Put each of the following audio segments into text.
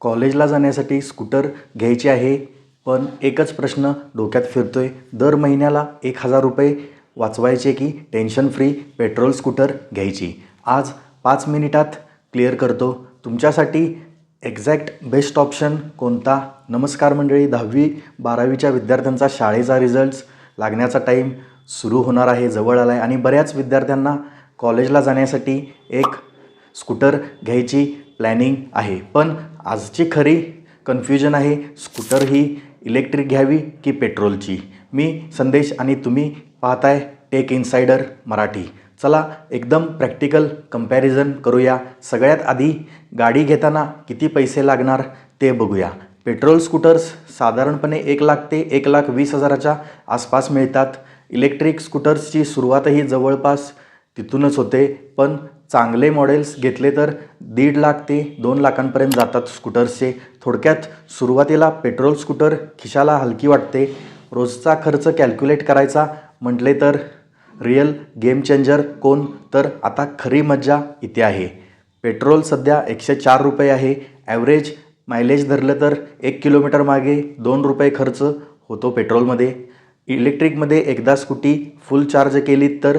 कॉलेजला जाण्यासाठी स्कूटर घ्यायची आहे, पण एकच प्रश्न डोक्यात फिरतोय, दर महिन्याला 1000 रुपये वाचवायचे की टेन्शन फ्री पेट्रोल स्कूटर घ्यायची. आज 5 मिनिटात क्लिअर करतो तुमच्यासाठी एक्झॅक्ट बेस्ट ऑप्शन कोणता. नमस्कार मंडळी, 10वी-12वीच्या विद्यार्थ्यांचा शाळेचा रिझल्ट्स लागण्याचा टाईम सुरू होणार आहे, जवळ आला आहे आणि बऱ्याच विद्यार्थ्यांना कॉलेजला जाण्यासाठी एक स्कूटर घ्यायची प्लॅनिंग आहे. पण आजची खरी कन्फ्युजन आहे, स्कूटर ही इलेक्ट्रिक घ्यावी की पेट्रोलची. मी संदेश आणि तुम्ही पाहताय टेक इनसाइडर मराठी. चला एकदम प्रॅक्टिकल कंपॅरिझन करूया. सगळ्यात आधी गाडी घेताना किती पैसे लागणार ते बघूया. पेट्रोल स्कूटर्स साधारणपणे 1,00,000 ते 1,20,000च्या आसपास मिळतात. इलेक्ट्रिक स्कूटर्सची सुरुवातही जवळपास तिथूनच होते, पण चांगले मॉडेल्स घेतले तर 1,50,000 ते 2,00,000पर्यंत जातात स्कूटर्सचे. थोडक्यात सुरुवातीला पेट्रोल स्कूटर खिशाला हलकी वाटते. रोजचा खर्च कॅल्क्युलेट करायचा म्हटले तर रिअल गेम चेंजर कोण, तर आता खरी मज्जा इथे आहे. पेट्रोल सध्या 104 रुपये आहे. ॲव्हरेज मायलेज धरलं तर 1 किलोमीटर मागे 2 रुपये खर्च होतो पेट्रोलमध्ये. इलेक्ट्रिकमध्ये एकदा स्कूटी फुल चार्ज केली तर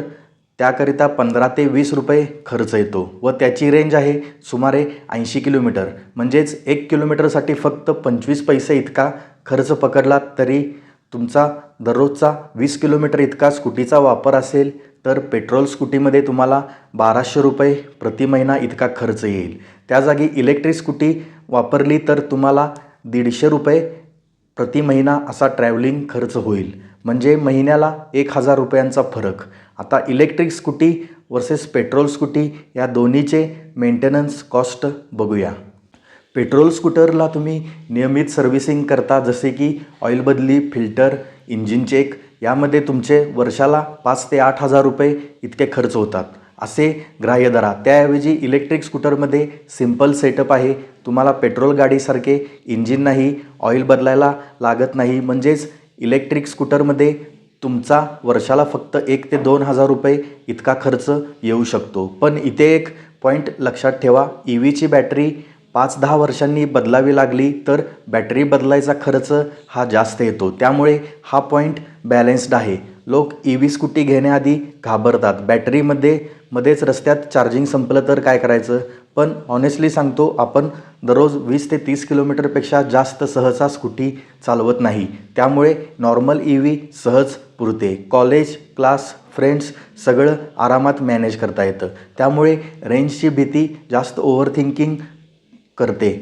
त्याकरिता 15 ते 20 रुपये खर्च येतो व त्याची रेंज आहे सुमारे 80 किलोमीटर. म्हणजेच 1 किलोमीटरसाठी फक्त 25 पैसे इतका खर्च पकडला तरी तुमचा दररोजचा 20 किलोमीटर इतका स्कूटीचा वापर असेल तर पेट्रोल स्कूटीमध्ये तुम्हाला 1200 रुपये प्रति महिना इतका खर्च येईल. त्या जागी इलेक्ट्रिक स्कूटी वापरली तर तुम्हाला 150 रुपये प्रति महिना असा ट्रॅव्हलिंग खर्च होईल. म्हणजे महिन्याला 1000 रुपयांचा फरक. आता electric scooty versus petrol scooty या दोन्हीचे मेंटेनन्स कॉस्ट बघूया. पेट्रोल स्कूटरला तुम्ही नियमित सर्व्हिसिंग करता, जसे की ऑइल बदली, फिल्टर, इंजिन चेक. यामध्ये तुमचे वर्षाला 5 ते 8,000 रुपये इतके खर्च होतात असे ग्राह्य धरा. त्याऐवजी इलेक्ट्रिक स्कूटरमध्ये सिंपल सेटअप आहे. तुम्हाला पेट्रोल गाडीसारखे इंजिन नाही, ऑइल बदलायला लागत नाही. म्हणजेच इलेक्ट्रिक स्कूटरमध्ये तुमचा वर्षाला फक्त 1 ते 2,000 रुपये इतका खर्च येऊ शकतो. पण इथे एक पॉईंट लक्षात ठेवा, EVची बॅटरी 5-10 वर्षांनी बदलावी लागली तर बॅटरी बदलायचा खर्च हा जास्त येतो. त्यामुळे हा पॉईंट बॅलन्स्ड आहे. लोक EV स्कूटी घेण्याआधी घाबरतात, बॅटरीमध्येच रस्त्यात चार्जिंग संपलं तर काय करायचं. पण ऑनेस्टली सांगतो, आपण दररोज 20 ते 30 किलोमीटरपेक्षा जास्त सहसा स्कूटी चालवत नाही. त्यामुळे नॉर्मल EV सहज पुरते. कॉलेज, क्लास, फ्रेंड्स सगळं आरामात मॅनेज करता येतं. त्यामुळे रेंजची भीती जास्त ओव्हरथिंकिंग करते.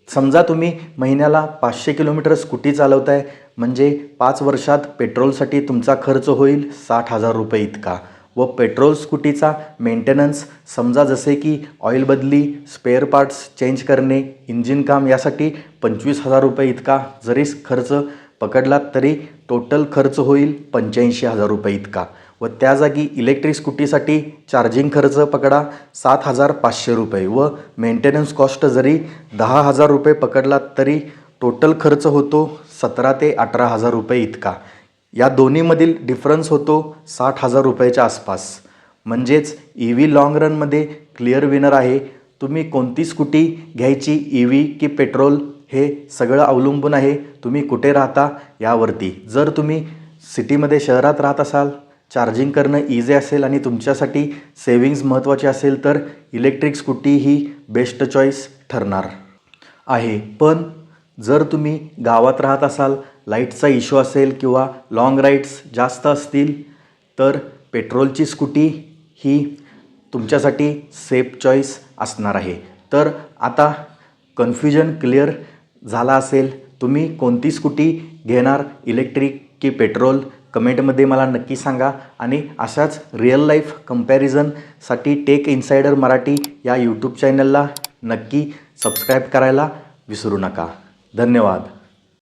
समजा तुम्ही महिन्याला 500 किलोमीटर स्कूटी चालवताय, म्हणजे 5 वर्षात पेट्रोलसाठी तुमचा खर्च होईल 60,000 रुपये इतका. व पेट्रोल स्कूटीचा मेंटेनन्स समजा जसे की ऑइल बदली, स्पेअर पार्ट्स चेंज करणे, इंजिन काम यासाठी 25,000 रुपये इतका जरी खर्च पकडलात तरी टोटल खर्च होईल 85,000 रुपये इतका. व त्या जागी इलेक्ट्रिक स्कूटीसाठी चार्जिंग खर्च पकडा 7,500 रुपये व मेंटेनन्स कॉस्ट जरी 10,000 रुपये पकडलात तरी टोटल खर्च होतो 17,000 ते 18,000 रुपये इतका. या दोन्हीमधील डिफरन्स होतो 60,000 रुपयाच्या आसपास. म्हणजेच EV लाँग रनमध्ये क्लिअर विनर आहे. तुम्ही कोणती स्कूटी घ्यायची, EV की पेट्रोल, हे सगळं अवलंबून आहे तुम्ही कुठे राहता यावरती. जर तुम्ही सिटीमध्ये शहरात राहत असाल, चार्जिंग करणं इझी असेल आणि तुमच्यासाठी सेविंग्ज महत्त्वाची असेल तर इलेक्ट्रिक स्कूटी ही बेस्ट चॉईस ठरणार आहे. पण जर तुम्ही गावात राहत असाल, लाईटचा इश्यू असेल किंवा लाँग राईड्स जास्त असतील तर पेट्रोलची स्कूटी ही तुमच्यासाठी सेफ चॉईस असणार आहे. तर आता कन्फ्युजन क्लिअर झाला असेल. तुम्ही कोणती स्कूटी घेणार, इलेक्ट्रिक की पेट्रोल, कमेंटमध्ये मला नक्की सांगा. आणि अशाच रिअल लाईफ कंपॅरिझनसाठी टेक इनसाइडर मराठी या यूट्यूब चॅनलला नक्की सबस्क्राईब करायला विसरू नका. धन्यवाद.